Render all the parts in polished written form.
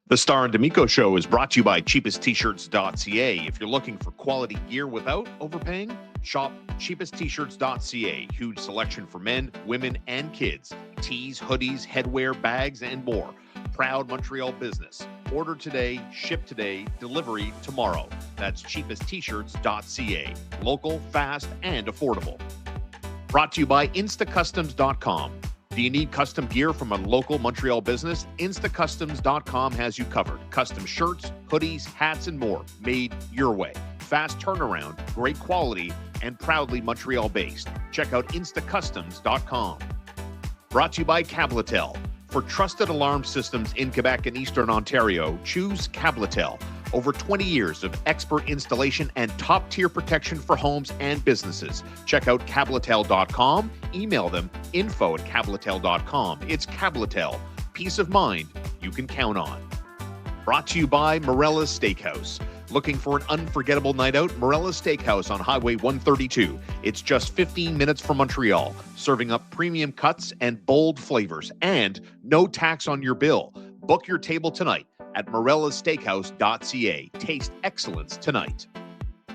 The Star and D'Amico Show is brought to you by cheapesttshirts.ca. If you're looking for quality gear without overpaying, shop cheapesttshirts.ca. Huge selection for men, women, and kids. Tees, hoodies, headwear, bags, and more. Proud Montreal business. Order today, ship today, delivery tomorrow. That's cheapesttshirts.ca. Local, fast, and affordable. Brought to you by instacustoms.com. Do you need custom gear from a local Montreal business? Instacustoms.com has you covered. Custom shirts, hoodies, hats, and more made your way. Fast turnaround, great quality, and proudly Montreal-based. Check out instacustoms.com. Brought to you by Cabletel. For trusted alarm systems in Quebec and Eastern Ontario, choose Cabletel. Over 20 years of expert installation and top-tier protection for homes and businesses. Check out Cabletel.com. Email them info@Cabletel.com. It's Cabletel. Peace of mind you can count on. Brought to you by Morella's Steakhouse. Looking for an unforgettable night out? Morella's Steakhouse on Highway 132. It's just 15 minutes from Montreal, serving up premium cuts and bold flavors, and no tax on your bill. Book your table tonight at morellassteakhouse.ca. Taste excellence tonight.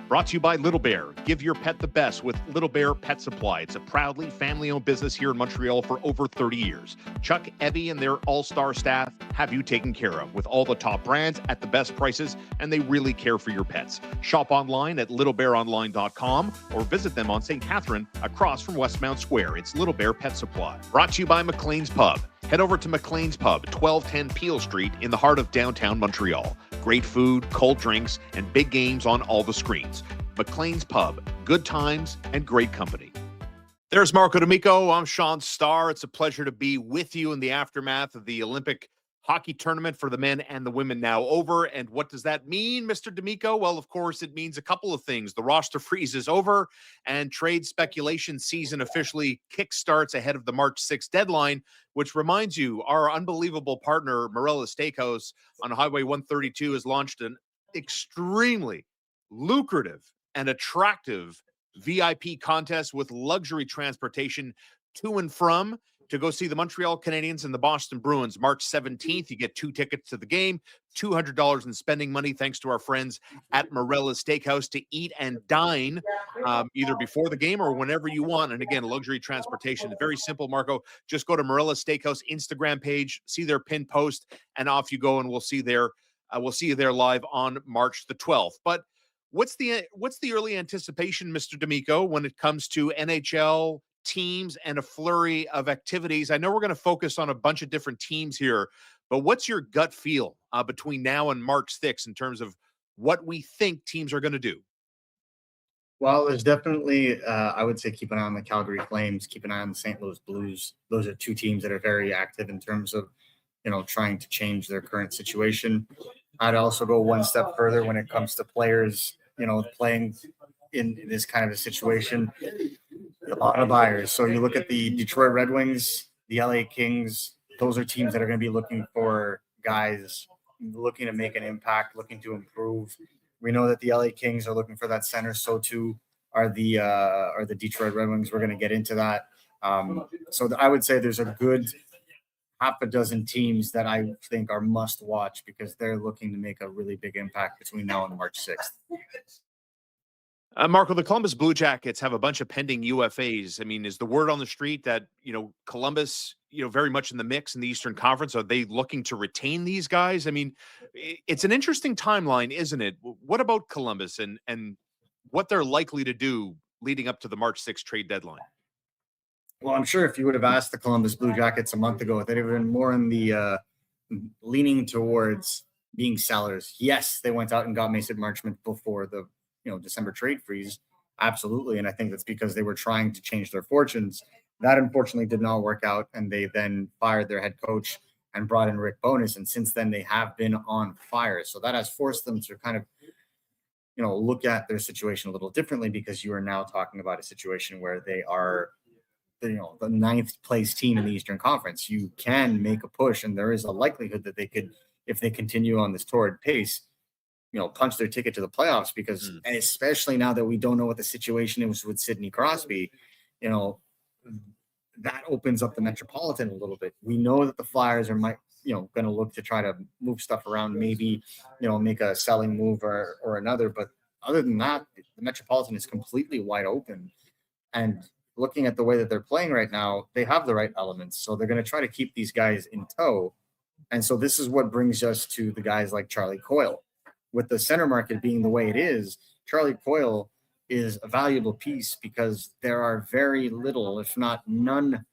Brought to you by Little Bear. Give your pet the best with Little Bear Pet Supply. It's a proudly family-owned business here in Montreal for over 30 years. Chuck, Evie, and their all-star staff have you taken care of with all the top brands at the best prices, and they really care for your pets. Shop online at littlebearonline.com or visit them on St. Catherine across from Westmount Square. It's Little Bear Pet Supply. Brought to you by McLean's Pub. Head over to McLean's Pub, 1210 Peel Street in the heart of downtown Montreal. Great food, cold drinks, and big games on all the screens. McLean's Pub, good times and great company. There's Marco D'Amico. I'm Sean Starr. It's a pleasure to be with you in the aftermath of the Olympic hockey tournament for the men and the women now over. And what does that mean, Mr. D'Amico? Well, of course, it means a couple of things. The roster freeze is over and trade speculation season officially kickstarts ahead of the March 6th deadline, which reminds you, our unbelievable partner, Morella's Steakhouse on Highway 132, has launched an extremely lucrative and attractive VIP contest with luxury transportation to and from to go see the Montreal Canadiens and the Boston Bruins March 17th. You get 2 tickets to the game, $200 in spending money thanks to our friends at Morella's Steakhouse to eat and dine either before the game or whenever you want. And again, luxury transportation. Very simple, Marco. Just go to Morella's Steakhouse Instagram page, see their pinned post, and off you go, and we'll see you there live on March the 12th. But what's the early anticipation, Mr. D'Amico, when it comes to NHL teams and a flurry of activities? I know we're going to focus on a bunch of different teams here, but what's your gut feel between now and March 6th in terms of what we think teams are going to do? Well, there's definitely, I would say, keep an eye on the Calgary Flames, keep an eye on the St. Louis Blues. Those are 2 teams that are very active in terms of, trying to change their current situation. I'd also go one step further when it comes to players, playing in this kind of a situation. A lot of buyers. So you look at the Detroit Red Wings, the LA Kings, those are teams that are going to be looking for guys looking to make an impact, looking to improve. We know that the LA Kings are looking for that center. So too are the Detroit Red Wings. We're going to get into that. So I would say there's a good half a dozen teams that I think are must watch because they're looking to make a really big impact between now and March 6th. Marco, the Columbus Blue Jackets have a bunch of pending UFAs. I mean, is the word on the street that, Columbus, very much in the mix in the Eastern Conference? Are they looking to retain these guys? I mean, it's an interesting timeline, isn't it? What about Columbus and what they're likely to do leading up to the March 6th trade deadline? Well, I'm sure if you would have asked the Columbus Blue Jackets a month ago, they'd have been more in the leaning towards being sellers. Yes, they went out and got Mason Marchment before the December trade freeze. Absolutely. And I think that's because they were trying to change their fortunes. That unfortunately did not work out. And they then fired their head coach and brought in Rick Bowness. And since then they have been on fire. So that has forced them to kind of, look at their situation a little differently because you are now talking about a situation where they are, the 9th place team in the Eastern Conference. You can make a push and there is a likelihood that they could, if they continue on this torrid pace, punch their ticket to the playoffs because, and especially now that we don't know what the situation is with Sidney Crosby, that opens up the Metropolitan a little bit. We know that the Flyers going to look to try to move stuff around, maybe, make a selling move or another. But other than that, the Metropolitan is completely wide open. And looking at the way that they're playing right now, they have the right elements. So they're going to try to keep these guys in tow. And so this is what brings us to the guys like Charlie Coyle. With the center market being the way it is, Charlie Coyle is a valuable piece because there are very little, if not none,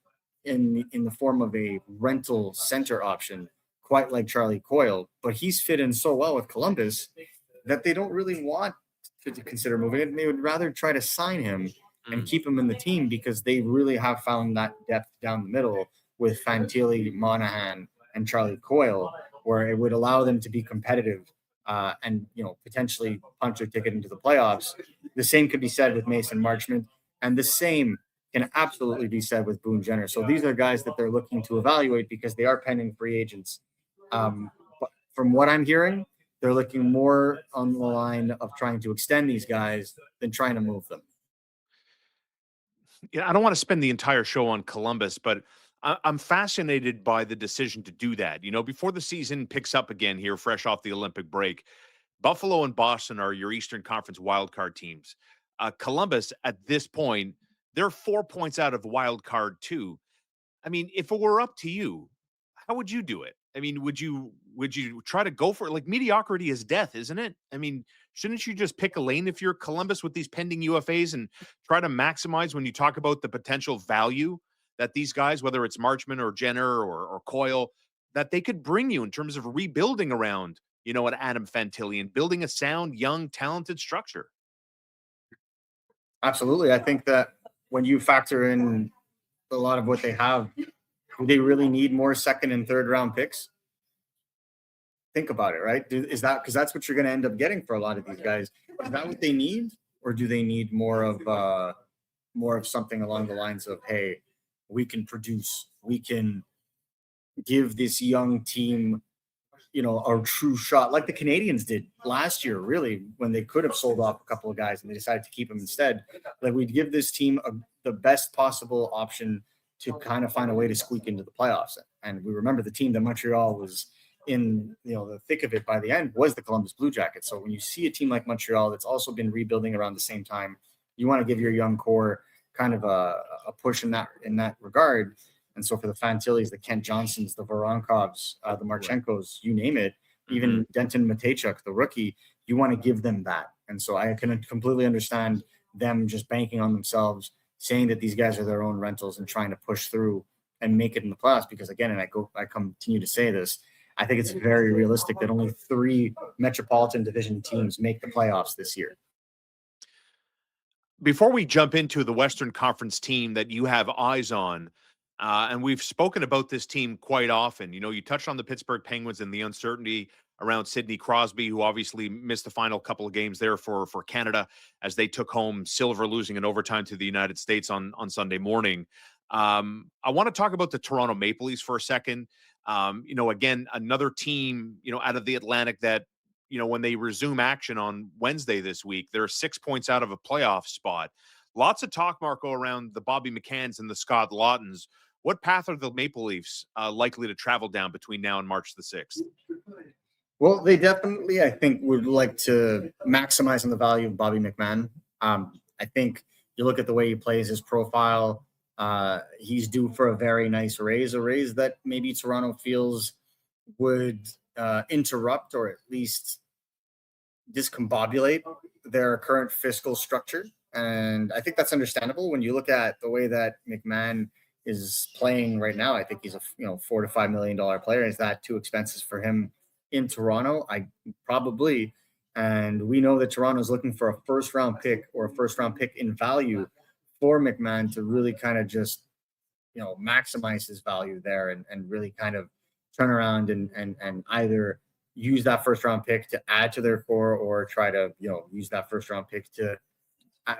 in the form of a rental center option, quite like Charlie Coyle. But he's fit in so well with Columbus that they don't really want to consider moving it. They would rather try to sign him and keep him in the team because they really have found that depth down the middle with Fantilli, Monahan, and Charlie Coyle, where it would allow them to be competitive and potentially punch their ticket into the playoffs. The same could be said with Mason Marchment, and the same can absolutely be said with Boone Jenner. So these are guys that they're looking to evaluate because they are pending free agents. But from what I'm hearing, they're looking more on the line of trying to extend these guys than trying to move them. Yeah, I don't want to spend the entire show on Columbus, but I'm fascinated by the decision to do that. Before the season picks up again here, fresh off the Olympic break, Buffalo and Boston are your Eastern Conference wildcard teams. Columbus, at this point, they're 4 points out of wild card 2. I mean, if it were up to you, how would you do it? I mean, would you try to go for it? Like, mediocrity is death, isn't it? I mean, shouldn't you just pick a lane if you're Columbus with these pending UFAs and try to maximize when you talk about the potential value that these guys, whether it's Marchman or Jenner or Coyle, that they could bring you in terms of rebuilding around, an Adam Fantilli and building a sound, young, talented structure? Absolutely. I think that when you factor in a lot of what they have, do they really need more second and third round picks? Think about it, right? Is that because that's what you're going to end up getting for a lot of these guys? Is that what they need, or do they need more of something along the lines of, hey, we can produce, we can give this young team, a true shot, like the Canadians did last year, really, when they could have sold off a couple of guys and they decided to keep them instead. Like, we'd give this team the best possible option to kind of find a way to squeak into the playoffs. And we remember the team that Montreal was in, the thick of it by the end was the Columbus Blue Jackets. So when you see a team like Montreal that's also been rebuilding around the same time, you want to give your young core kind of a push in that regard. And so for the Fantillis, the Kent Johnsons, the Voronkovs, the Marchenkos, you name it, even Denton Matejchuk, the rookie, you want to give them that. And so I can completely understand them just banking on themselves, saying that these guys are their own rentals and trying to push through and make it in the playoffs. Because again, and I continue to say this, I think it's very realistic that only 3 Metropolitan Division teams make the playoffs this year. Before we jump into the Western Conference team that you have eyes on, and we've spoken about this team quite often. You touched on the Pittsburgh Penguins and the uncertainty around Sidney Crosby, who obviously missed the final couple of games there for Canada as they took home silver, losing in overtime to the United States on Sunday morning. I want to talk about the Toronto Maple Leafs for a second. Again, another team, out of the Atlantic that, when they resume action on Wednesday this week, they're 6 points out of a playoff spot. Lots of talk, Marco, around the Bobby McCanns and the Scott Laughtons. What path are the Maple Leafs likely to travel down between now and March the 6th? Well, they definitely, I think, would like to maximize on the value of Bobby McMahon. I think you look at the way he plays, his profile, he's due for a very nice raise, a raise that maybe Toronto feels would interrupt or at least discombobulate their current fiscal structure. And I think that's understandable when you look at the way that McMahon is playing right now. I think he's a $4 to $5 million player. Is that too expensive for him in Toronto? I probably. And we know that Toronto is looking for a first round pick or a first round pick in value for McMahon to really kind of just maximize his value there and really kind of turn around and either use that first round pick to add to their core or try to use that first round pick to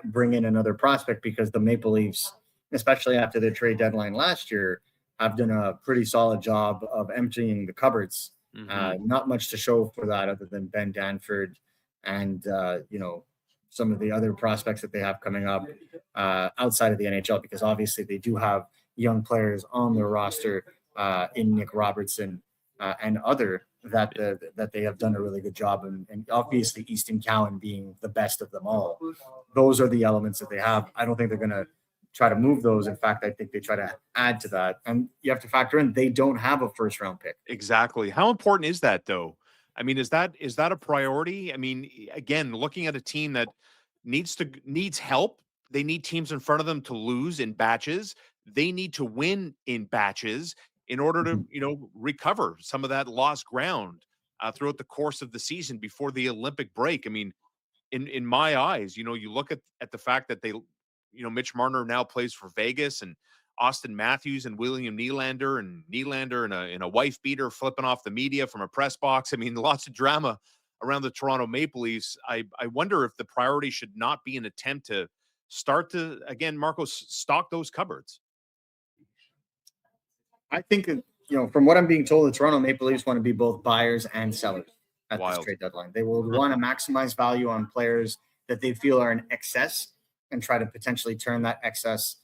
bring in another prospect, because the Maple Leafs, especially after their trade deadline last year, have done a pretty solid job of emptying the cupboards. Not much to show for that other than Ben Danford and some of the other prospects that they have coming up outside of the NHL, because obviously they do have young players on their roster in Nick Robertson and other that they have done a really good job, and obviously Easton Cowan being the best of them all. Those are the elements that they have. I don't think they're going to try to move those. In fact, I think they try to add to that. And you have to factor in they don't have a first round pick. Exactly. How important is that though? I mean, is that a priority? I mean, again, looking at a team that needs help, they need teams in front of them to lose in batches. They need to win in batches in order to, Mhm. recover some of that lost ground throughout the course of the season before the Olympic break. I mean, in my eyes, you look at the fact that Mitch Marner now plays for Vegas, and Austin Matthews and William Nylander in a wife beater flipping off the media from a press box. I mean, lots of drama around the Toronto Maple Leafs. I wonder if the priority should not be an attempt to start to, again, Marcos, stock those cupboards. I think from what I'm being told, the Toronto Maple Leafs want to be both buyers and sellers at this Wild. trade deadline. They will want to maximize value on players that they feel are in excess and try to potentially turn that excess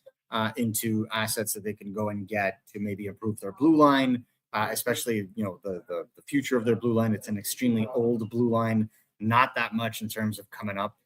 into assets that they can go and get to maybe improve their blue line, especially the future of their blue line. It's an extremely old blue line, not that much in terms of coming up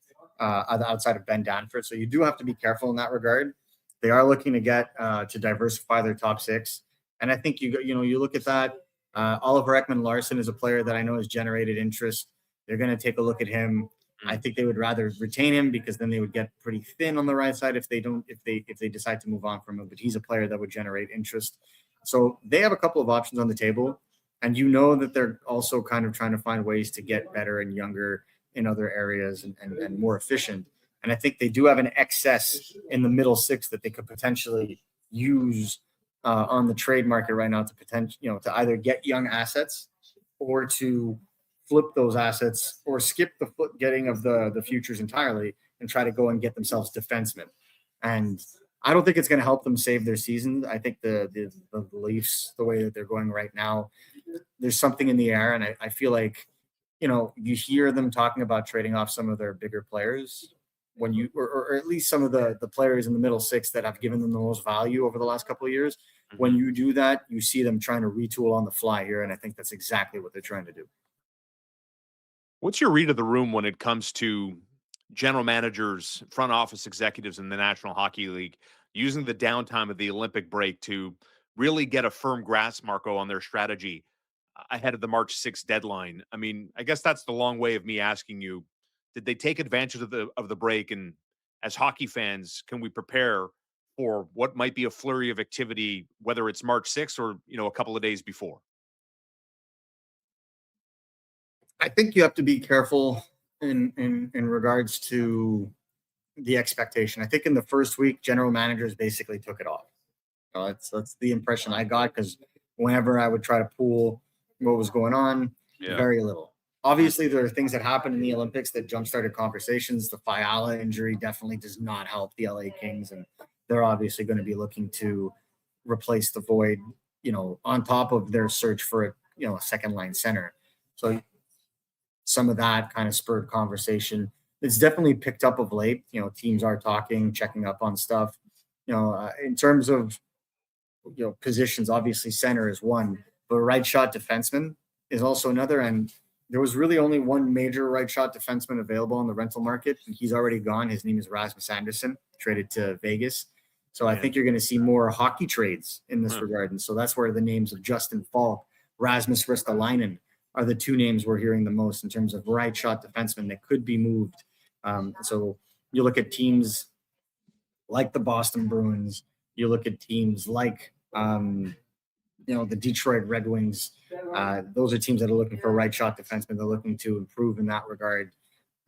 outside of Ben Danford. So you do have to be careful in that regard. They are looking to get to diversify their top six. And I think you look at that. Oliver Ekman-Larsson is a player that I know has generated interest. They're going to take a look at him. I think they would rather retain him because then they would get pretty thin on the right side if they decide to move on from him. But he's a player that would generate interest. So they have a couple of options on the table, and that they're also kind of trying to find ways to get better and younger in other areas and more efficient. And I think they do have an excess in the middle six that they could potentially use on the trade market right now to either get young assets or to flip those assets or skip the getting of the futures entirely and try to go and get themselves defensemen. And I don't think it's going to help them save their season. I think the Leafs, the way that they're going right now, there's something in the air. And I feel like, you hear them talking about trading off some of their bigger players when or at least some of the players in the middle six that have given them the most value over the last couple of years. When you do that, you see them trying to retool on the fly here. And I think that's exactly what they're trying to do. What's your read of the room when it comes to general managers, front office executives in the National Hockey League using the downtime of the Olympic break to really get a firm grasp, Marco, on their strategy ahead of the March 6th deadline? I mean, I guess that's the long way of me asking you, did they take advantage of the break? And as hockey fans, can we prepare for what might be a flurry of activity, whether it's March 6th or, a couple of days before? I think you have to be careful in regards to the expectation. I think in the first week, general managers basically took it off. That's the impression I got because whenever I would try to pull what was going on, very little. Obviously, there are things that happened in the Olympics that jump-started conversations. The Fiala injury definitely does not help the LA Kings, and they're obviously going to be looking to replace the void, on top of their search for a second line center. So some of that kind of spurred conversation. It's definitely picked up of late. Teams are talking, checking up on stuff. In terms of positions, obviously center is one, but right shot defenseman is also another. And there was really only one major right shot defenseman available on the rental market, and he's already gone. His name is Rasmus Anderson, traded to Vegas. So I think you're going to see more hockey trades in this regard. And so that's where the names of Justin Falk, Rasmus Ristolainen are the two names we're hearing the most in terms of right shot defensemen that could be moved. So you look at teams like the Boston Bruins, you look at teams like the Detroit Red Wings. Those are teams that are looking for right shot defensemen. They're looking to improve in that regard.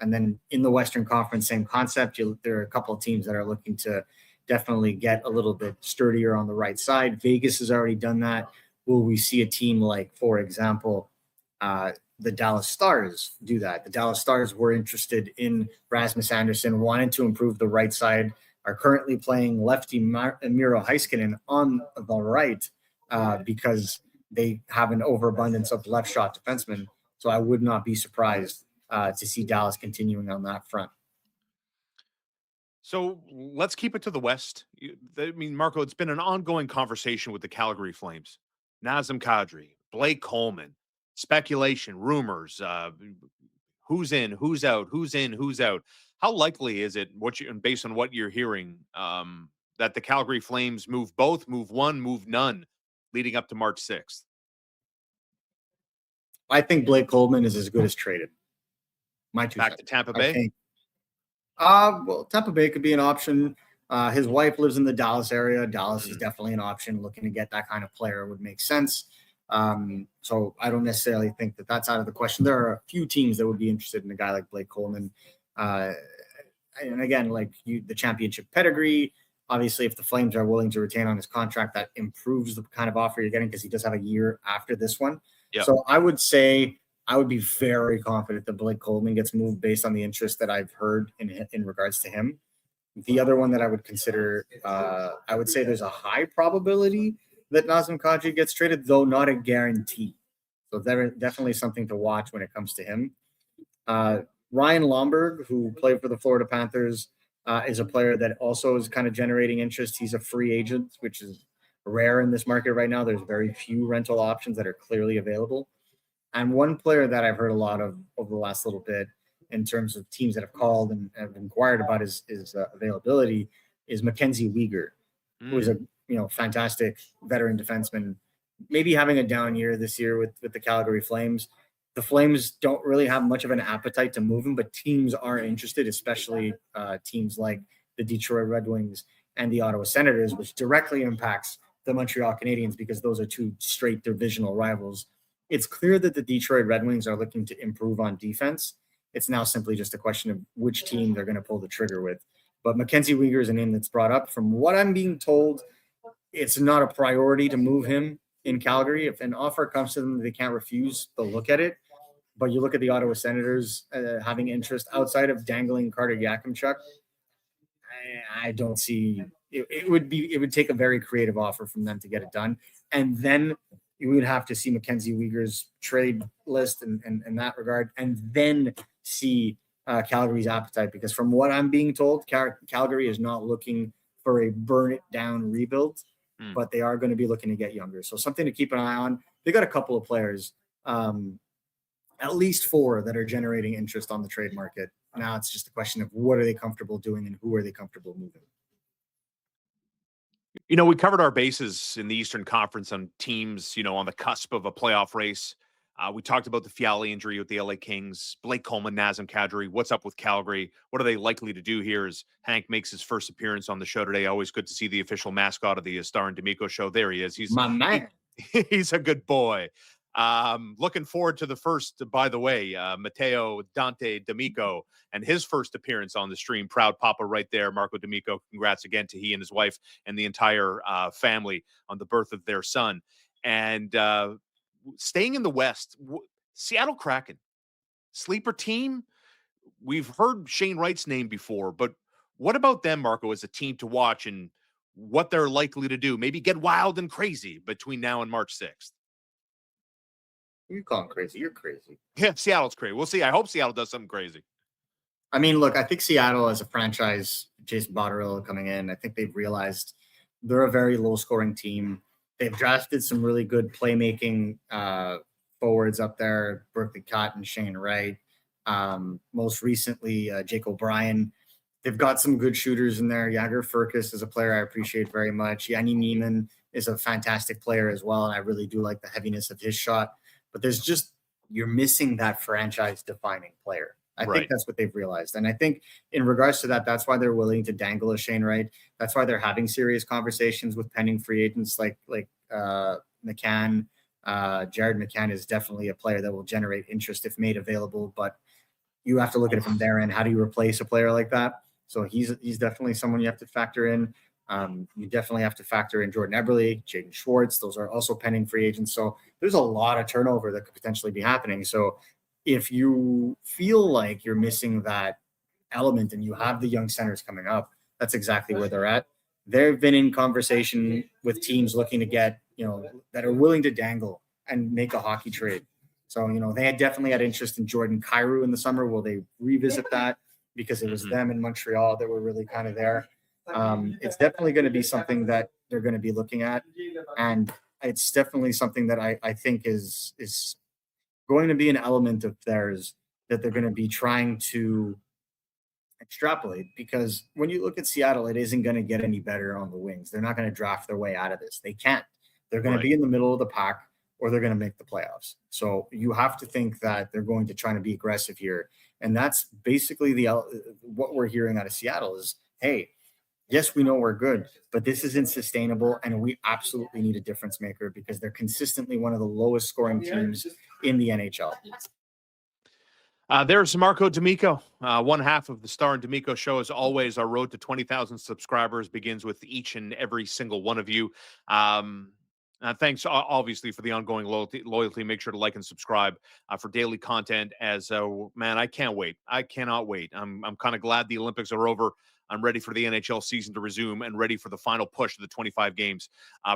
And then in the Western Conference, same concept. There are a couple of teams that are looking to definitely get a little bit sturdier on the right side. Vegas has already done that. Will we see a team like, for example, the Dallas Stars do that? The Dallas Stars were interested in Rasmus Anderson, wanted to improve the right side, are currently playing lefty Miro Heiskanen on the right because they have an overabundance of left shot defensemen. So I would not be surprised to see Dallas continuing on that front. So let's keep it to the West. I mean, Marco, it's been an ongoing conversation with the Calgary Flames. Nazem Kadri, Blake Coleman, speculation, rumors, who's in, who's out, who's in, who's out. How likely is it, based on what you're hearing, that the Calgary Flames move both, move one, move none, leading up to March 6th? I think Blake Coleman is as good as traded. My two Back cents. to Tampa I Bay? think. Well, Tampa Bay could be an option. His wife lives in the Dallas area. Dallas is definitely an option. Looking to get that kind of player would make sense. So I don't necessarily think that that's out of the question. There are a few teams that would be interested in a guy like Blake Coleman. And again, the championship pedigree. Obviously, if the Flames are willing to retain on his contract, that improves the kind of offer you're getting because he does have a year after this one. Yep. So I would say I would be very confident that Blake Coleman gets moved based on the interest that I've heard in regards to him. The other one that I would consider, I would say there's a high probability that Nazem Kadri gets traded, though not a guarantee. So there definitely something to watch when it comes to him. Ryan Lomberg, who played for the Florida Panthers, is a player that also is kind of generating interest. He's a free agent, which is rare in this market right now. There's very few rental options that are clearly available. And one player that I've heard a lot of over the last little bit in terms of teams that have called and have inquired about his availability is Mackenzie Weegar, who is a fantastic veteran defenseman, maybe having a down year this year with the Calgary Flames. The Flames don't really have much of an appetite to move him, but teams are interested, especially teams like the Detroit Red Wings and the Ottawa Senators, which directly impacts the Montreal Canadiens because those are two straight divisional rivals. It's clear that the Detroit Red Wings are looking to improve on defense. It's now simply just a question of which team they're going to pull the trigger with. But Mackenzie Weegar is a name that's brought up. From what I'm being told, it's not a priority to move him in Calgary. If an offer comes to them they can't refuse, they'll look at it. But you look at the Ottawa Senators having interest outside of dangling Carter Yakimchuk. I don't see it. It would take a very creative offer from them to get it done, and then you would have to see Mackenzie Weegar's trade list and that regard, and then see Calgary's appetite. Because from what I'm being told, Calgary is not looking for a burn it down rebuild, but they are going to be looking to get younger. So something to keep an eye on. They got a couple of players. At least 4 that are generating interest on the trade market. Now it's just a question of what are they comfortable doing and who are they comfortable moving. We covered our bases in the Eastern Conference on teams, on the cusp of a playoff race. We talked about the Fiala injury with the LA Kings, Blake Coleman, Nazem Kadri. What's up with Calgary? What are they likely to do here as Hank makes his first appearance on the show today? Always good to see the official mascot of the Star and D'Amico show. There he is. He's my man. He's a good boy. Looking forward to the first, by the way, Matteo Dante D'Amico and his first appearance on the stream. Proud papa right there, Marco D'Amico. Congrats again to he and his wife and the entire family on the birth of their son. And staying in the West, Seattle Kraken, sleeper team. We've heard Shane Wright's name before, but what about them, Marco, as a team to watch and what they're likely to do? Maybe get wild and crazy between now and March 6th. You call him crazy. You're crazy. Yeah, Seattle's crazy. We'll see. I hope Seattle does something crazy. I mean, look, I think Seattle as a franchise, Jason Botterill coming in, I think they've realized they're a very low-scoring team. They've drafted some really good playmaking forwards up there, Berkeley Cotton, Shane Wright. Most recently, Jake O'Brien. They've got some good shooters in there. Jagger Furcus is a player I appreciate very much. Yanni Neiman is a fantastic player as well, and I really do like the heaviness of his shot. But you're missing that franchise-defining player. I think that's what they've realized. And I think in regards to that, that's why they're willing to dangle a Shane Wright. That's why they're having serious conversations with pending free agents like McCann. Jared McCann is definitely a player that will generate interest if made available, but you have to look at it from their end. How do you replace a player like that? So he's definitely someone you have to factor in. You definitely have to factor in Jordan Eberle, Jaden Schwartz. Those are also pending free agents. So there's a lot of turnover that could potentially be happening. So if you feel like you're missing that element and you have the young centers coming up, that's exactly where they're at. They've been in conversation with teams looking to get, that are willing to dangle and make a hockey trade. So, they had definitely had interest in Jordan Kyrou in the summer. Will they revisit that? Because it was them in Montreal that were really kind of there. It's definitely going to be something that they're going to be looking at. And it's definitely something that I think is going to be an element of theirs that they're going to be trying to extrapolate, because when you look at Seattle, it isn't going to get any better on the wings. They're not going to draft their way out of this. They can't. They're going to be in the middle of the pack, or they're going to make the playoffs. So you have to think that they're going to try to be aggressive here. And that's basically what we're hearing out of Seattle is, hey, yes, we know we're good, but this isn't sustainable, and we absolutely need a difference maker because they're consistently one of the lowest scoring teams in the NHL. There's Marco D'Amico, one half of the Star and D'Amico show. As always, our road to 20,000 subscribers begins with each and every single one of you. Thanks, obviously, for the ongoing loyalty. Make sure to like and subscribe for daily content. Man, I can't wait. I cannot wait. I'm kind of glad the Olympics are over. I'm ready for the NHL season to resume and ready for the final push of the 25 games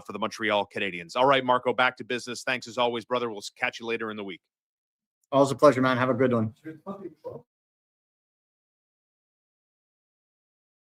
for the Montreal Canadiens. All right, Marco, back to business. Thanks as always, brother. We'll catch you later in the week. Always a pleasure, man. Have a good one.